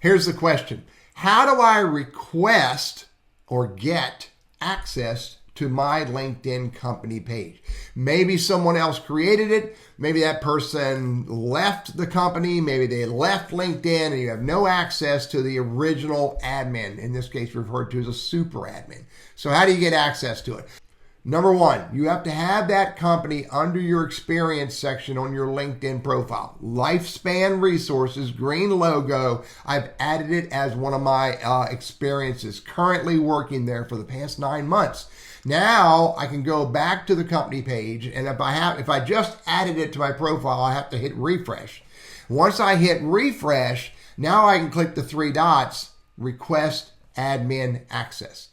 Here's the question. How do I request or get access to my LinkedIn company page? Maybe someone else created it. Maybe that person left the company. Maybe they left LinkedIn and you have no access to the original admin, in this case referred to as a super admin. So how do you get access to it? Number one, you have to have that company under your experience section on your LinkedIn profile. Lifespan Resources, green logo. I've added it as one of my experiences, currently working there for the past 9 months. Now I can go back to the company page, and if I just added it to my profile, I have to hit refresh. Once I hit refresh, now I can click the 3 dots, request admin access.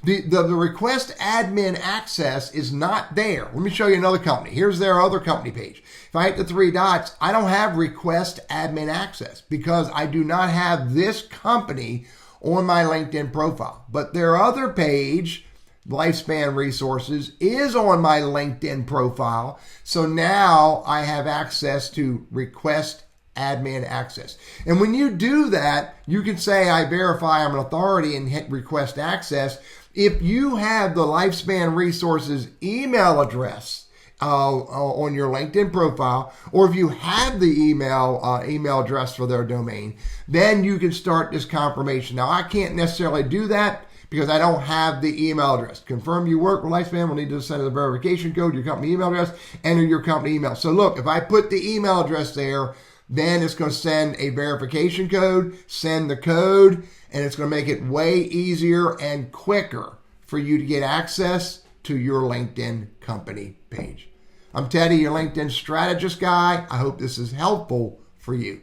The request admin access is not there. Let me show you another company. Here's their other company page. If I hit the 3 dots, I don't have request admin access because I do not have this company on my LinkedIn profile. But their other page, Lifespan Resources, is on my LinkedIn profile. So now I have access to request admin access. And when you do that, you can say, I verify I'm an authority and hit request access. If you have the Lifespan Resources email address on your LinkedIn profile, or if you have the email address for their domain, then you can start this confirmation. Now, I can't necessarily do that because I don't have the email address. Confirm you work with Lifespan, we'll need to send the verification code, your company email address, enter your company email. So look, if I put the email address there, then it's going to send a verification code, send the code, and it's going to make it way easier and quicker for you to get access to your LinkedIn company page. I'm Teddy, your LinkedIn strategist guy. I hope this is helpful for you.